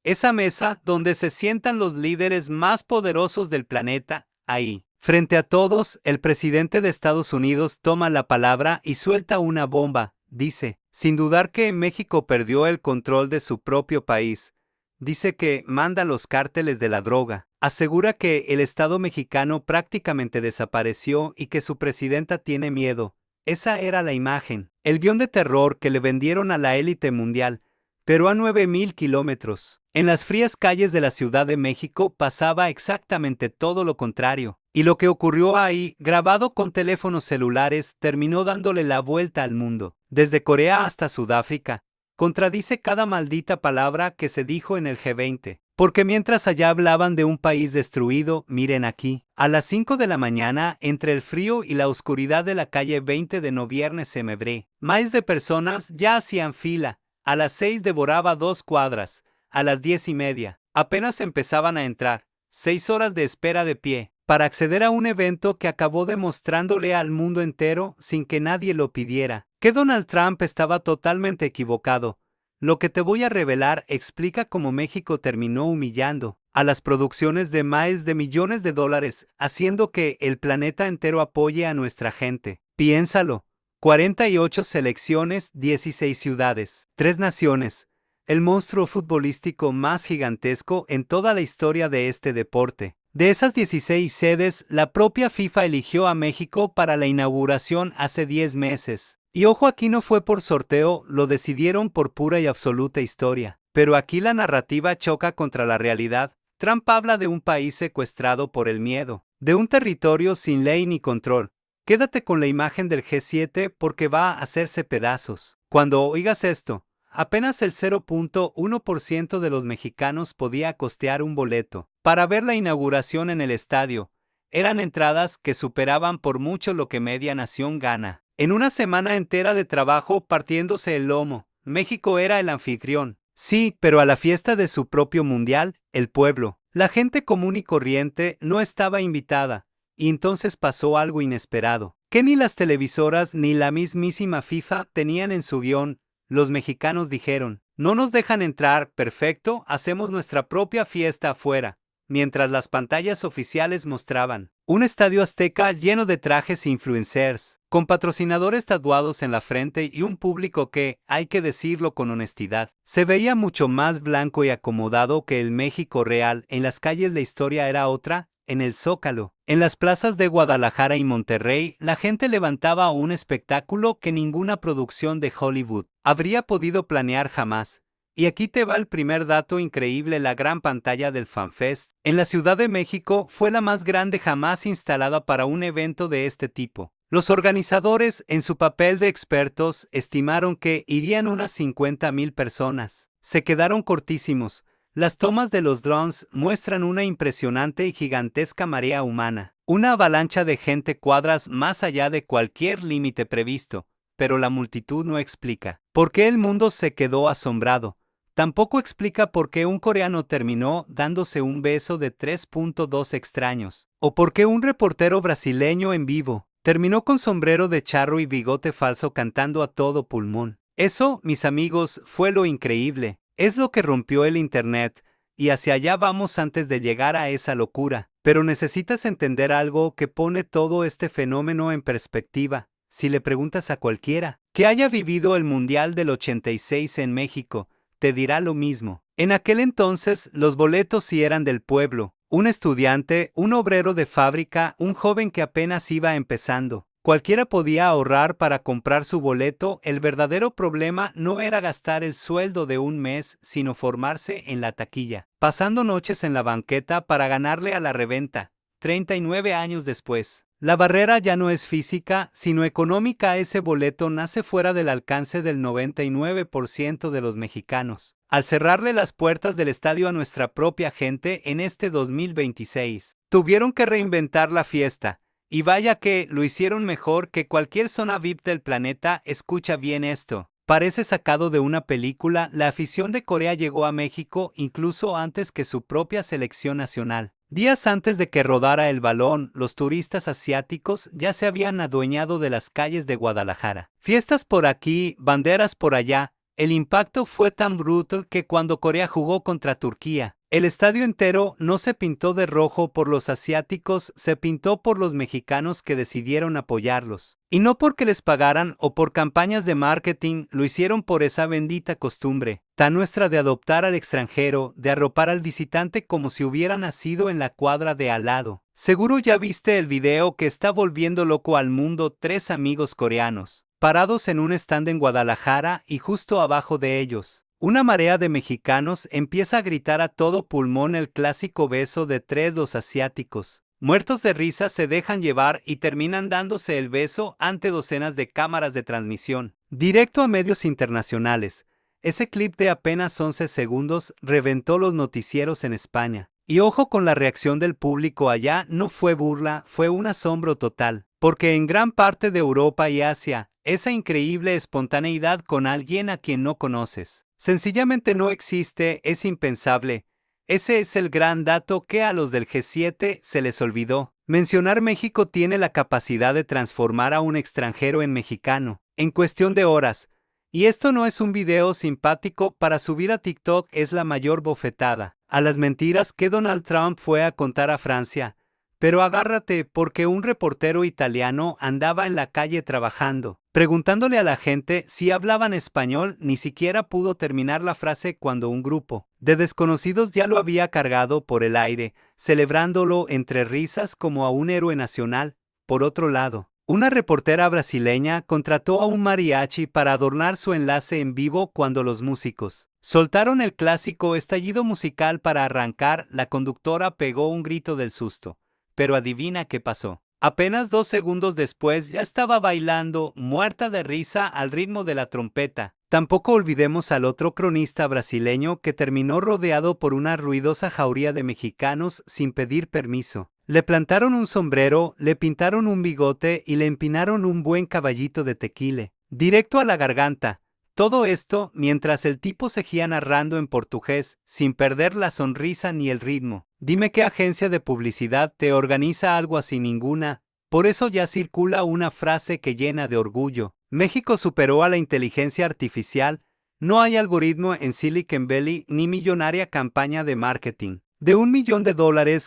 Esa mesa donde se sientan los líderes más poderosos del planeta, ahí. Frente a todos, el presidente de Estados Unidos toma la palabra y suelta una bomba. Dice, sin dudar que México perdió el control de su propio país. Dice que manda los cárteles de la droga. Asegura que el Estado mexicano prácticamente desapareció y que su presidenta tiene miedo. Esa era la imagen, el guión de terror que le vendieron a la élite mundial. Pero a 9.000 kilómetros, en las frías calles de la Ciudad de México pasaba exactamente todo lo contrario. Y lo que ocurrió ahí, grabado con teléfonos celulares, terminó dándole la vuelta al mundo. Desde Corea hasta Sudáfrica, contradice cada maldita palabra que se dijo en el G20. Porque mientras allá hablaban de un país destruido, miren aquí, a las 5 de la mañana, entre el frío y la oscuridad de la calle 20 de noviembre se mebré, miles de personas ya hacían fila. A las 6 devoraba 2 cuadras, a las 10:30, apenas empezaban a entrar, 6 horas de espera de pie, para acceder a un evento que acabó demostrándole al mundo entero, sin que nadie lo pidiera, que Donald Trump estaba totalmente equivocado. Lo que te voy a revelar explica cómo México terminó humillando a las producciones de miles de millones de dólares, haciendo que el planeta entero apoye a nuestra gente. Piénsalo. 48 selecciones, 16 ciudades, 3 naciones, el monstruo futbolístico más gigantesco en toda la historia de este deporte. De esas 16 sedes, la propia FIFA eligió a México para la inauguración hace 10 meses. Y ojo, aquí no fue por sorteo, lo decidieron por pura y absoluta historia. Pero aquí la narrativa choca contra la realidad. Trump habla de un país secuestrado por el miedo, de un territorio sin ley ni control. Quédate con la imagen del G7 porque va a hacerse pedazos. Cuando oigas esto, apenas el 0.1% de los mexicanos podía costear un boleto para ver la inauguración en el estadio. Eran entradas que superaban por mucho lo que media nación gana. En una semana entera de trabajo partiéndose el lomo, México era el anfitrión. Sí, pero a la fiesta de su propio mundial, el pueblo, la gente común y corriente, no estaba invitada. Y entonces pasó algo inesperado, que ni las televisoras ni la mismísima FIFA tenían en su guión. Los mexicanos dijeron, no nos dejan entrar, perfecto, hacemos nuestra propia fiesta afuera. Mientras las pantallas oficiales mostraban un estadio azteca lleno de trajes influencers, con patrocinadores tatuados en la frente y un público que, hay que decirlo con honestidad, se veía mucho más blanco y acomodado que el México real. En las calles la historia era otra. En el Zócalo, en las plazas de Guadalajara y Monterrey, la gente levantaba un espectáculo que ninguna producción de Hollywood habría podido planear jamás. Y aquí te va el primer dato increíble: la gran pantalla del FanFest en la Ciudad de México fue la más grande jamás instalada para un evento de este tipo. Los organizadores, en su papel de expertos, estimaron que irían unas 50,000 personas. Se quedaron cortísimos. Las tomas de los drones muestran una impresionante y gigantesca marea humana, una avalancha de gente cuadras más allá de cualquier límite previsto, pero la multitud no explica por qué el mundo se quedó asombrado. Tampoco explica por qué un coreano terminó dándose un beso de 3.2 extraños, o por qué un reportero brasileño en vivo terminó con sombrero de charro y bigote falso cantando a todo pulmón. Eso, mis amigos, fue lo increíble. Es lo que rompió el Internet, y hacia allá vamos antes de llegar a esa locura. Pero necesitas entender algo que pone todo este fenómeno en perspectiva. Si le preguntas a cualquiera que haya vivido el Mundial del 86 en México, te dirá lo mismo. En aquel entonces, los boletos sí eran del pueblo. Un estudiante, un obrero de fábrica, un joven que apenas iba empezando. Cualquiera podía ahorrar para comprar su boleto. El verdadero problema no era gastar el sueldo de un mes, sino formarse en la taquilla, pasando noches en la banqueta para ganarle a la reventa. 39 años después, la barrera ya no es física, sino económica. Ese boleto nace fuera del alcance del 99% de los mexicanos. Al cerrarle las puertas del estadio a nuestra propia gente en este 2026, tuvieron que reinventar la fiesta. Y vaya que lo hicieron mejor que cualquier zona VIP del planeta. Escucha bien esto. Parece sacado de una película. La afición de Corea llegó a México incluso antes que su propia selección nacional. Días antes de que rodara el balón, los turistas asiáticos ya se habían adueñado de las calles de Guadalajara. Fiestas por aquí, banderas por allá. El impacto fue tan brutal que cuando Corea jugó contra Turquía, el estadio entero no se pintó de rojo por los asiáticos, se pintó por los mexicanos que decidieron apoyarlos. Y no porque les pagaran o por campañas de marketing, lo hicieron por esa bendita costumbre, tan nuestra de adoptar al extranjero, de arropar al visitante como si hubiera nacido en la cuadra de al lado. Seguro ya viste el video que está volviendo loco al mundo. 3 amigos coreanos, parados en un stand en Guadalajara y justo abajo de ellos, una marea de mexicanos empieza a gritar a todo pulmón el clásico beso de 3. Los asiáticos, muertos de risa, se dejan llevar y terminan dándose el beso ante docenas de cámaras de transmisión, directo a medios internacionales. Ese clip de apenas 11 segundos reventó los noticieros en España. Y ojo con la reacción del público allá, no fue burla, fue un asombro total, porque en gran parte de Europa y Asia, esa increíble espontaneidad con alguien a quien no conoces sencillamente no existe, es impensable. Ese es el gran dato que a los del G7 se les olvidó. Mencionar. México tiene la capacidad de transformar a un extranjero en mexicano, en cuestión de horas. Y esto no es un video simpático para subir a TikTok, es la mayor bofetada a las mentiras que Donald Trump fue a contar a Francia. Pero agárrate, porque un reportero italiano andaba en la calle trabajando, preguntándole a la gente si hablaban español. Ni siquiera pudo terminar la frase cuando un grupo de desconocidos ya lo había cargado por el aire, celebrándolo entre risas como a un héroe nacional. Por otro lado, una reportera brasileña contrató a un mariachi para adornar su enlace en vivo cuando los músicos soltaron el clásico estallido musical para arrancar. La conductora pegó un grito del susto. Pero adivina qué pasó. Apenas 2 segundos después ya estaba bailando, muerta de risa al ritmo de la trompeta. Tampoco olvidemos al otro cronista brasileño que terminó rodeado por una ruidosa jauría de mexicanos sin pedir permiso. Le plantaron un sombrero, le pintaron un bigote y le empinaron un buen caballito de tequila, directo a la garganta. Todo esto mientras el tipo seguía narrando en portugués, sin perder la sonrisa ni el ritmo. Dime qué agencia de publicidad te organiza algo así. Ninguna. Por eso ya circula una frase que llena de orgullo. México superó a la inteligencia artificial. No hay algoritmo en Silicon Valley ni millonaria campaña de marketing de $1 millón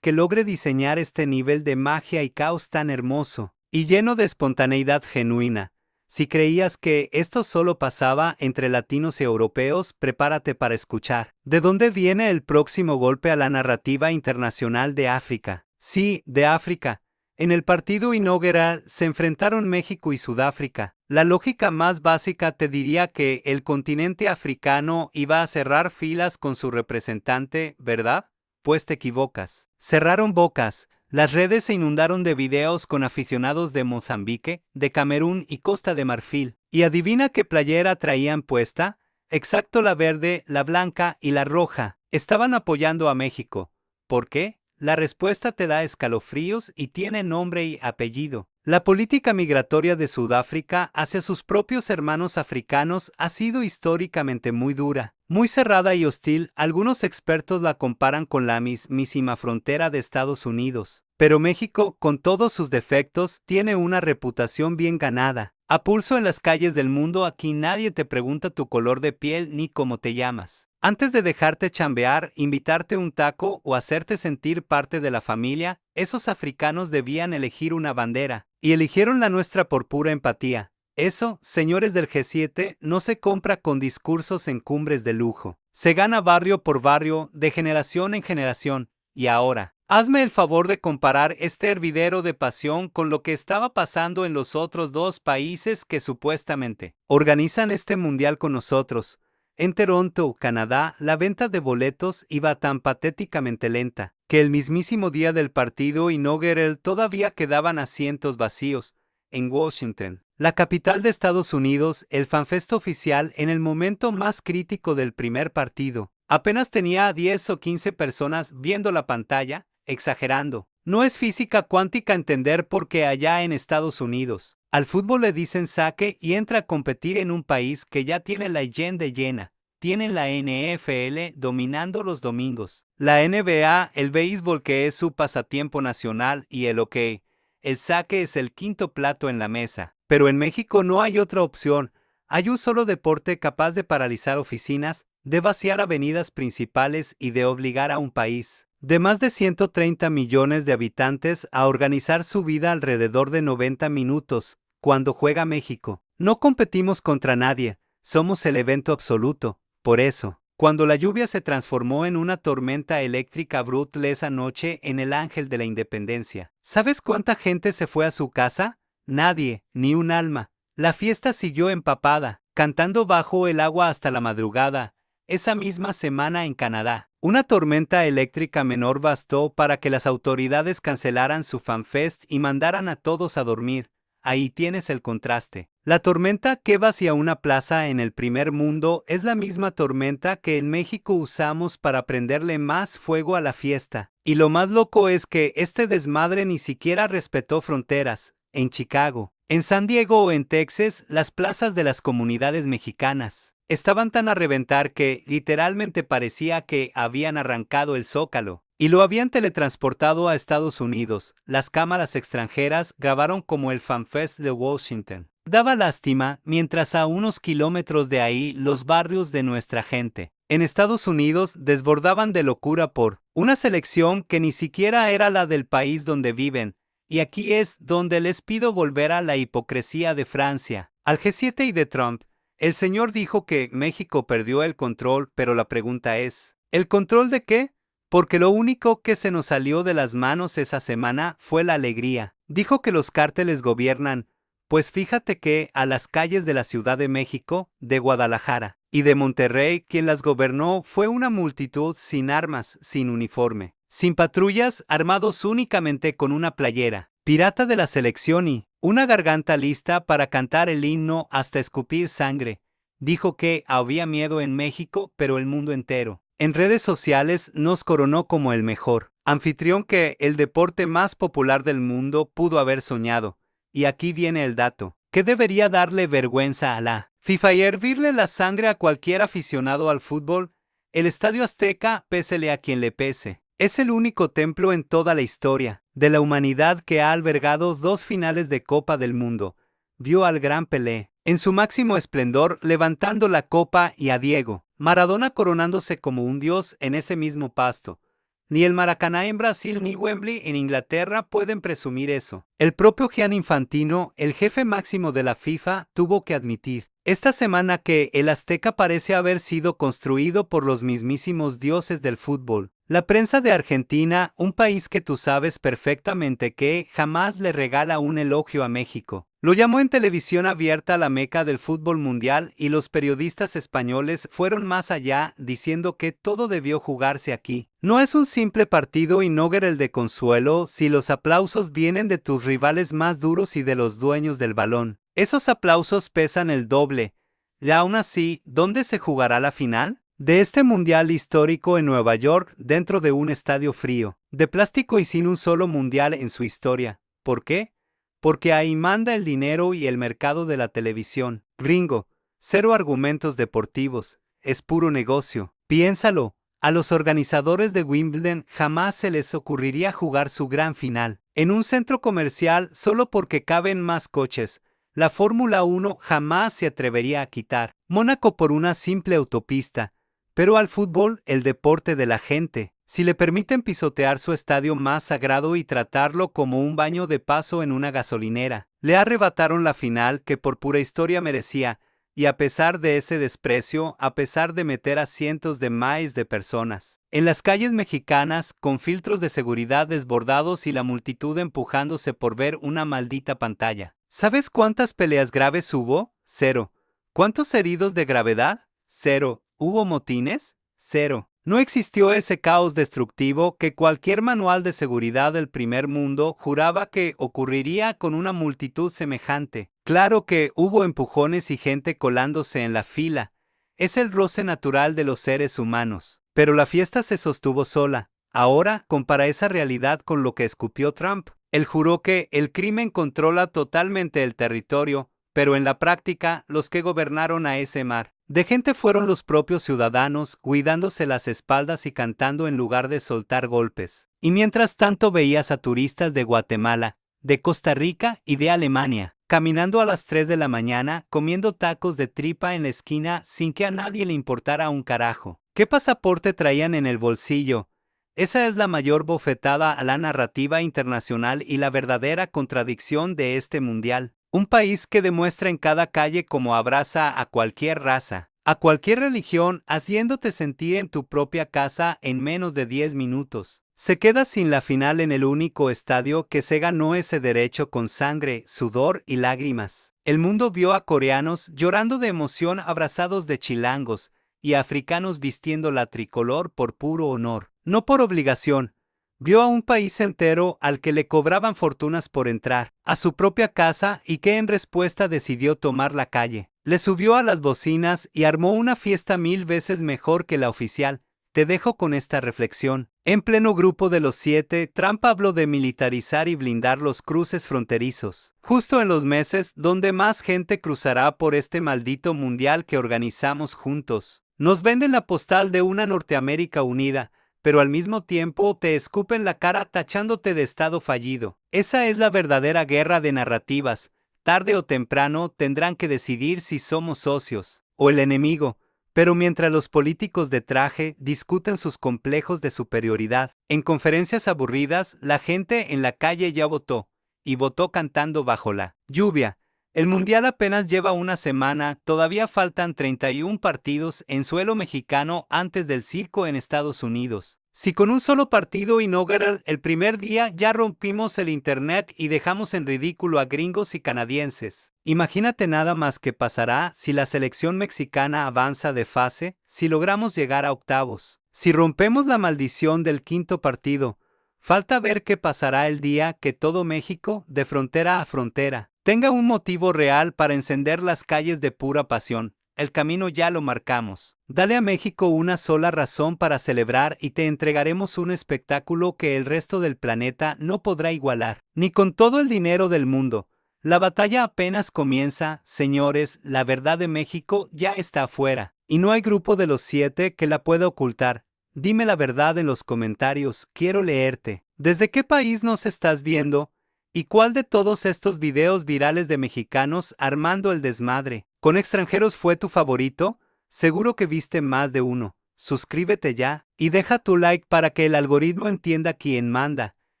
que logre diseñar este nivel de magia y caos tan hermoso y lleno de espontaneidad genuina. Si creías que esto solo pasaba entre latinos y europeos, prepárate para escuchar. ¿De dónde viene el próximo golpe a la narrativa internacional de África? Sí, de África. En el partido inaugural se enfrentaron México y Sudáfrica. La lógica más básica te diría que el continente africano iba a cerrar filas con su representante, ¿verdad? Pues te equivocas. Cerraron bocas. Las redes se inundaron de videos con aficionados de Mozambique, de Camerún y Costa de Marfil. ¿Y adivina qué playera traían puesta? Exacto, la verde, la blanca y la roja. Estaban apoyando a México. ¿Por qué? La respuesta te da escalofríos y tiene nombre y apellido. La política migratoria de Sudáfrica hacia sus propios hermanos africanos ha sido históricamente muy dura, muy cerrada y hostil. Algunos expertos la comparan con la mismísima frontera de Estados Unidos. Pero México, con todos sus defectos, tiene una reputación bien ganada. A pulso en las calles del mundo, aquí nadie te pregunta tu color de piel ni cómo te llamas. Antes de dejarte chambear, invitarte un taco o hacerte sentir parte de la familia, esos africanos debían elegir una bandera. Y eligieron la nuestra por pura empatía. Eso, señores del G7, no se compra con discursos en cumbres de lujo. Se gana barrio por barrio, de generación en generación. Y ahora, hazme el favor de comparar este hervidero de pasión con lo que estaba pasando en los otros 2 países que supuestamente organizan este mundial con nosotros. En Toronto, Canadá, la venta de boletos iba tan patéticamente lenta que el mismísimo día del partido inaugural todavía quedaban asientos vacíos. En Washington, la capital de Estados Unidos, el FanFest oficial, en el momento más crítico del primer partido, apenas tenía a 10 o 15 personas viendo la pantalla, exagerando. No es física cuántica entender por qué allá en Estados Unidos al fútbol le dicen saque y entra a competir en un país que ya tiene la agenda llena. Tienen la NFL dominando los domingos, la NBA, el béisbol que es su pasatiempo nacional y el hockey. El saque es el quinto plato en la mesa. Pero en México no hay otra opción. Hay un solo deporte capaz de paralizar oficinas, de vaciar avenidas principales y de obligar a un país de más de 130 millones de habitantes a organizar su vida alrededor de 90 minutos, cuando juega México. No competimos contra nadie, somos el evento absoluto. Por eso, cuando la lluvia se transformó en una tormenta eléctrica brutal esa noche en el Ángel de la Independencia, ¿sabes cuánta gente se fue a su casa? Nadie, ni un alma. La fiesta siguió empapada, cantando bajo el agua hasta la madrugada. Esa misma semana en Canadá, una tormenta eléctrica menor bastó para que las autoridades cancelaran su FanFest y mandaran a todos a dormir. Ahí tienes el contraste. La tormenta que va hacia una plaza en el primer mundo es la misma tormenta que en México usamos para prenderle más fuego a la fiesta. Y lo más loco es que este desmadre ni siquiera respetó fronteras. En Chicago, en San Diego o en Texas, las plazas de las comunidades mexicanas estaban tan a reventar que literalmente parecía que habían arrancado el zócalo y lo habían teletransportado a Estados Unidos. Las cámaras extranjeras grabaron como el FanFest de Washington. Daba lástima, mientras a unos kilómetros de ahí los barrios de nuestra gente en Estados Unidos desbordaban de locura por una selección que ni siquiera era la del país donde viven. Y aquí es donde les pido volver a la hipocresía de Francia, al G7 y de Trump. El señor dijo que México perdió el control, pero la pregunta es, ¿el control de qué? Porque lo único que se nos salió de las manos esa semana fue la alegría. Dijo que los cárteles gobiernan. Pues fíjate que a las calles de la Ciudad de México, de Guadalajara y de Monterrey, quien las gobernó fue una multitud sin armas, sin uniforme, sin patrullas, armados únicamente con una playera pirata de la selección y una garganta lista para cantar el himno hasta escupir sangre. Dijo que había miedo en México, pero el mundo entero en redes sociales nos coronó como el mejor anfitrión que el deporte más popular del mundo pudo haber soñado. Y aquí viene el dato, que debería darle vergüenza a la FIFA y hervirle la sangre a cualquier aficionado al fútbol. El Estadio Azteca, pésele a quien le pese, es el único templo en toda la historia de la humanidad que ha albergado 2 finales de Copa del Mundo. Vio al gran Pelé en su máximo esplendor levantando la copa y a Diego Maradona coronándose como un dios en ese mismo pasto. Ni el Maracaná en Brasil ni Wembley en Inglaterra pueden presumir eso. El propio Gianni Infantino, el jefe máximo de la FIFA, tuvo que admitir esta semana que el Azteca parece haber sido construido por los mismísimos dioses del fútbol. La prensa de Argentina, un país que tú sabes perfectamente que jamás le regala un elogio a México, lo llamó en televisión abierta la meca del fútbol mundial y los periodistas españoles fueron más allá diciendo que todo debió jugarse aquí. No es un simple partido y no el de consuelo si los aplausos vienen de tus rivales más duros y de los dueños del balón. Esos aplausos pesan el doble. Y aún así, ¿dónde se jugará la final? De este mundial histórico en Nueva York, dentro de un estadio frío, de plástico y sin un solo mundial en su historia. ¿Por qué? Porque ahí manda el dinero y el mercado de la televisión. Gringo, cero argumentos deportivos, es puro negocio. Piénsalo, a los organizadores de Wimbledon jamás se les ocurriría jugar su gran final en un centro comercial solo porque caben más coches. La Fórmula 1 jamás se atrevería a quitar Mónaco por una simple autopista. Pero al fútbol, el deporte de la gente, si le permiten pisotear su estadio más sagrado y tratarlo como un baño de paso en una gasolinera, le arrebataron la final que por pura historia merecía, y a pesar de ese desprecio, a pesar de meter a cientos de miles de personas en las calles mexicanas con filtros de seguridad desbordados y la multitud empujándose por ver una maldita pantalla. ¿Sabes cuántas peleas graves hubo? 0. ¿Cuántos heridos de gravedad? 0. ¿Hubo motines? 0. No existió ese caos destructivo que cualquier manual de seguridad del primer mundo juraba que ocurriría con una multitud semejante. Claro que hubo empujones y gente colándose en la fila. Es el roce natural de los seres humanos. Pero la fiesta se sostuvo sola. Ahora, compara esa realidad con lo que escupió Trump. Él juró que el crimen controla totalmente el territorio, pero en la práctica, los que gobernaron a ese mar de gente fueron los propios ciudadanos, cuidándose las espaldas y cantando en lugar de soltar golpes. Y mientras tanto veías a turistas de Guatemala, de Costa Rica y de Alemania caminando a las 3 de la mañana, comiendo tacos de tripa en la esquina sin que a nadie le importara un carajo. ¿Qué pasaporte traían en el bolsillo? Esa es la mayor bofetada a la narrativa internacional y la verdadera contradicción de este mundial. Un país que demuestra en cada calle cómo abraza a cualquier raza, a cualquier religión, haciéndote sentir en tu propia casa en menos de 10 minutos. Se queda sin la final en el único estadio que se ganó ese derecho con sangre, sudor y lágrimas. El mundo vio a coreanos llorando de emoción abrazados de chilangos y africanos vistiendo la tricolor por puro honor, no por obligación. Vio a un país entero al que le cobraban fortunas por entrar a su propia casa y que en respuesta decidió tomar la calle. Le subió a las bocinas y armó una fiesta 1000 veces mejor que la oficial. Te dejo con esta reflexión. En pleno grupo de los 7, Trump habló de militarizar y blindar los cruces fronterizos, justo en los meses donde más gente cruzará por este maldito mundial que organizamos juntos. Nos venden la postal de una Norteamérica unida, pero al mismo tiempo te escupen la cara tachándote de estado fallido. Esa es la verdadera guerra de narrativas. Tarde o temprano tendrán que decidir si somos socios o el enemigo. Pero mientras los políticos de traje discuten sus complejos de superioridad, en conferencias aburridas, la gente en la calle ya votó, y votó cantando bajo la lluvia. El mundial apenas lleva una semana, todavía faltan 31 partidos en suelo mexicano antes del circo en Estados Unidos. Si con un solo partido inaugural el primer día ya rompimos el internet y dejamos en ridículo a gringos y canadienses, imagínate nada más que pasará si la selección mexicana avanza de fase, si logramos llegar a octavos, si rompemos la maldición del quinto partido. Falta ver qué pasará el día que todo México, de frontera a frontera, tenga un motivo real para encender las calles de pura pasión. El camino ya lo marcamos. Dale a México una sola razón para celebrar y te entregaremos un espectáculo que el resto del planeta no podrá igualar, ni con todo el dinero del mundo. La batalla apenas comienza, señores, la verdad de México ya está afuera, y no hay grupo de los 7 que la pueda ocultar. Dime la verdad en los comentarios, quiero leerte. ¿Desde qué país nos estás viendo? ¿Y cuál de todos estos videos virales de mexicanos armando el desmadre con extranjeros fue tu favorito? Seguro que viste más de uno. Suscríbete ya y deja tu like para que el algoritmo entienda quién manda.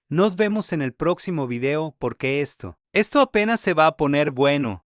Nos vemos en el próximo video porque esto apenas se va a poner bueno.